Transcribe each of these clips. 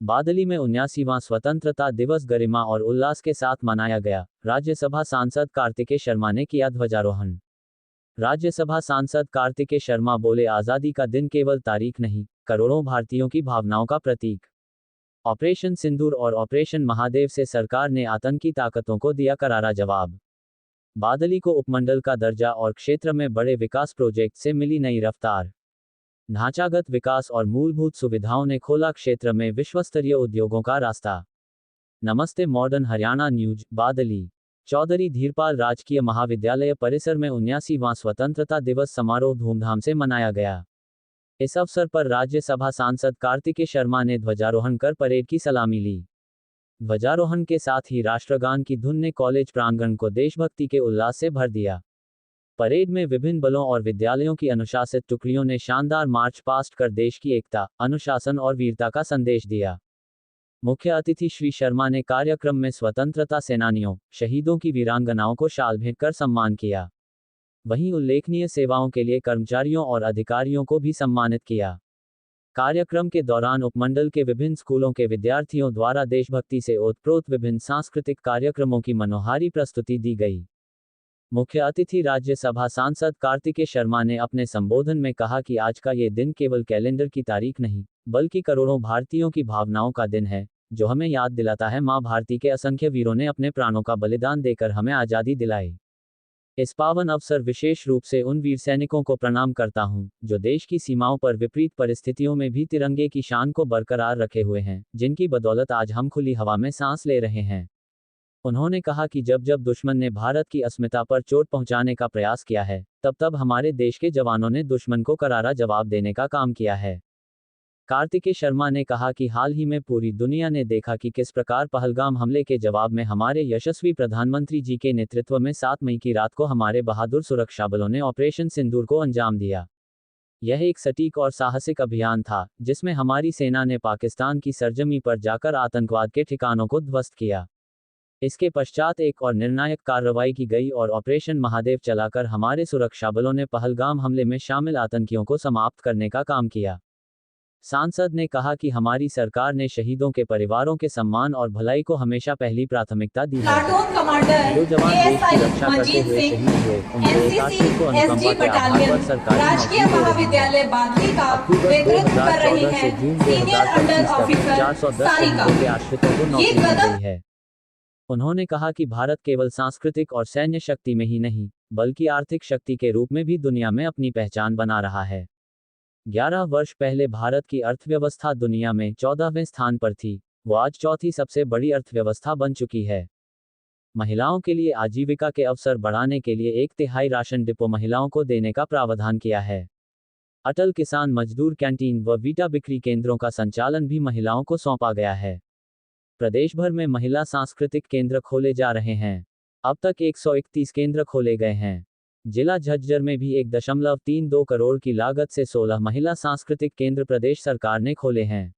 बादली में 79वां स्वतंत्रता दिवस गरिमा और उल्लास के साथ मनाया गया। राज्यसभा सांसद कार्तिकेय शर्मा ने किया ध्वजारोहण। राज्यसभा सांसद कार्तिकेय शर्मा बोले, आज़ादी का दिन केवल तारीख नहीं, करोड़ों भारतीयों की भावनाओं का प्रतीक। ऑपरेशन सिंदूर और ऑपरेशन महादेव से सरकार ने आतंकी ताकतों को दिया करारा जवाब। बादली को उपमंडल का दर्जा और क्षेत्र में बड़े विकास प्रोजेक्ट से मिली नई रफ्तार। ढांचागत विकास और मूलभूत सुविधाओं ने खोला क्षेत्र में विश्वस्तरीय उद्योगों का रास्ता। नमस्ते मॉडर्न हरियाणा न्यूज। बादली। चौधरी धीरपाल राजकीय महाविद्यालय परिसर में 79वां स्वतंत्रता दिवस समारोह धूमधाम से मनाया गया। इस अवसर पर राज्यसभा सांसद कार्तिकेय शर्मा ने ध्वजारोहण कर परेड की सलामी ली। ध्वजारोहण के साथ ही राष्ट्रगान की धुन ने कॉलेज प्रांगण को देशभक्ति के उल्लास से भर दिया। परेड में विभिन्न बलों और विद्यालयों की अनुशासित टुकड़ियों ने शानदार मार्च पास्ट कर देश की एकता, अनुशासन और वीरता का संदेश दिया। मुख्य अतिथि श्री शर्मा ने कार्यक्रम में स्वतंत्रता सेनानियों, शहीदों की वीरांगनाओं को शाल भेंट कर सम्मान किया। वहीं उल्लेखनीय सेवाओं के लिए कर्मचारियों और अधिकारियों को भी सम्मानित किया। कार्यक्रम के दौरान उपमंडल के विभिन्न स्कूलों के विद्यार्थियों द्वारा देशभक्ति से ओतप्रोत विभिन्न सांस्कृतिक कार्यक्रमों की मनोहारी प्रस्तुति दी गई। मुख्य अतिथि राज्यसभा सांसद कार्तिकेय शर्मा ने अपने संबोधन में कहा कि आज का ये दिन केवल कैलेंडर की तारीख नहीं, बल्कि करोड़ों भारतीयों की भावनाओं का दिन है, जो हमें याद दिलाता है मां भारती के असंख्य वीरों ने अपने प्राणों का बलिदान देकर हमें आज़ादी दिलाई। इस पावन अवसर विशेष रूप से उन वीर सैनिकों को प्रणाम करता हूं, जो देश की सीमाओं पर विपरीत परिस्थितियों में भी तिरंगे की शान को बरकरार रखे हुए हैं, जिनकी बदौलत आज हम खुली हवा में सांस ले रहे हैं। उन्होंने कहा कि जब जब दुश्मन ने भारत की अस्मिता पर चोट पहुंचाने का प्रयास किया है, तब तब हमारे देश के जवानों ने दुश्मन को करारा जवाब देने का काम किया है। कार्तिकेय शर्मा ने कहा कि हाल ही में पूरी दुनिया ने देखा कि किस प्रकार पहलगाम हमले के जवाब में हमारे यशस्वी प्रधानमंत्री जी के नेतृत्व में 7 मई की रात को हमारे बहादुर सुरक्षा बलों ने ऑपरेशन सिंदूर को अंजाम दिया। यह एक सटीक और साहसिक अभियान था, जिसमें हमारी सेना ने पाकिस्तान की सरजमी पर जाकर आतंकवाद के ठिकानों को ध्वस्त किया। इसके पश्चात एक और निर्णायक कार्रवाई की गई और ऑपरेशन महादेव चलाकर हमारे सुरक्षा बलों ने पहलगाम हमले में शामिल आतंकियों को समाप्त करने का काम किया। सांसद ने कहा कि हमारी सरकार ने शहीदों के परिवारों के सम्मान और भलाई को हमेशा पहली प्राथमिकता दी है। जो जवान देश की रक्षा करते हुए शहीद हुए, उनके एकात्म को अनुकंपा के आधार पर सरकारी राजकीय महाविद्यालय बादली का नेतृत्व कर रही है सीनियर अंडर ऑफिसर 410 के आश्रितों को नौकरी दी गई है। उन्होंने कहा कि भारत केवल सांस्कृतिक और सैन्य शक्ति में ही नहीं, बल्कि आर्थिक शक्ति के रूप में भी दुनिया में अपनी पहचान बना रहा है। 11 वर्ष पहले भारत की अर्थव्यवस्था दुनिया में 14वें स्थान पर थी, वो आज चौथी सबसे बड़ी अर्थव्यवस्था बन चुकी है। महिलाओं के लिए आजीविका के अवसर बढ़ाने के लिए 1/3 राशन डिपो महिलाओं को देने का प्रावधान किया है। अटल किसान मजदूर कैंटीन व वीटा बिक्री केंद्रों का संचालन भी महिलाओं को सौंपा गया है। प्रदेश भर में महिला सांस्कृतिक केंद्र खोले जा रहे हैं। अब तक 131 केंद्र खोले गए हैं। जिला झज्जर में भी 1.32 करोड़ की लागत से 16 महिला सांस्कृतिक केंद्र प्रदेश सरकार ने खोले हैं।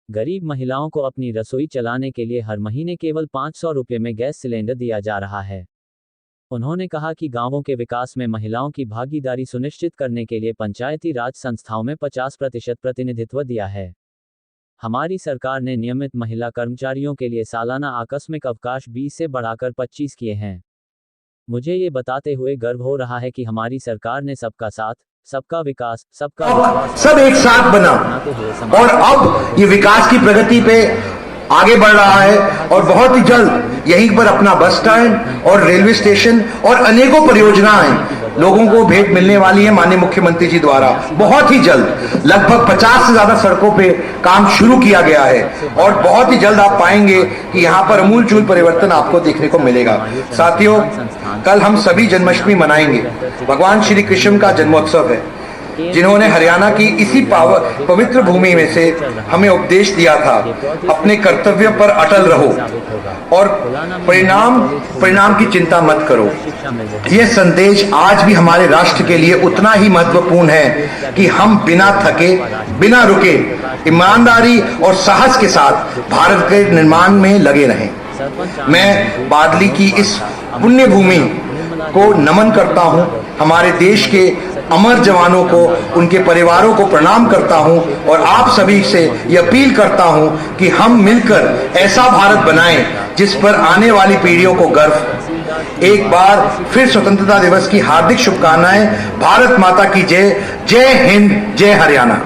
गरीब महिलाओं को अपनी रसोई चलाने के लिए हर महीने केवल 500 रुपये में गैस सिलेंडर दिया जा रहा है। उन्होंने कहा कि गांवों के विकास में महिलाओं की भागीदारी सुनिश्चित करने के लिए पंचायती राज संस्थाओं में 50% प्रतिनिधित्व दिया है। हमारी सरकार ने नियमित महिला कर्मचारियों के लिए सालाना आकस्मिक अवकाश 20 से बढ़ाकर 25 किए हैं। मुझे ये बताते हुए गर्व हो रहा है कि हमारी सरकार ने सबका साथ, सबका विकास, सबका विश्वास सब एक साथ बना और अब ये विकास की प्रगति पे आगे बढ़ रहा है और बहुत ही जल्द यहीं पर अपना बस स्टैंड और रेलवे स्टेशन और अनेकों परियोजनाएं लोगों को भेंट मिलने वाली है माननीय मुख्यमंत्री जी द्वारा। बहुत ही जल्द लगभग 50 से ज्यादा सड़कों पे काम शुरू किया गया है और बहुत ही जल्द आप पाएंगे कि यहाँ पर अमूलचूल परिवर्तन आपको देखने को मिलेगा। साथियों, कल हम सभी जन्माष्टमी मनाएंगे। भगवान श्री कृष्ण का जन्मोत्सव है, जिन्होंने हरियाणा की इसी पवित्र भूमि में से हमें उपदेश दिया था, अपने कर्तव्य पर अटल रहो और परिणाम की चिंता मत करो। यह संदेश आज भी हमारे राष्ट्र के लिए उतना ही महत्वपूर्ण है कि हम बिना थके, बिना रुके, ईमानदारी और साहस के साथ भारत के निर्माण में लगे रहें। मैं बादली की इस पुण्य भूमि को नमन करता हूं। हमारे देश के अमर जवानों को, उनके परिवारों को प्रणाम करता हूं और आप सभी से यह अपील करता हूं कि हम मिलकर ऐसा भारत बनाएं जिस पर आने वाली पीढ़ियों को गर्व। एक बार फिर स्वतंत्रता दिवस की हार्दिक शुभकामनाएं। भारत माता की जय। जय हिंद, जय हरियाणा।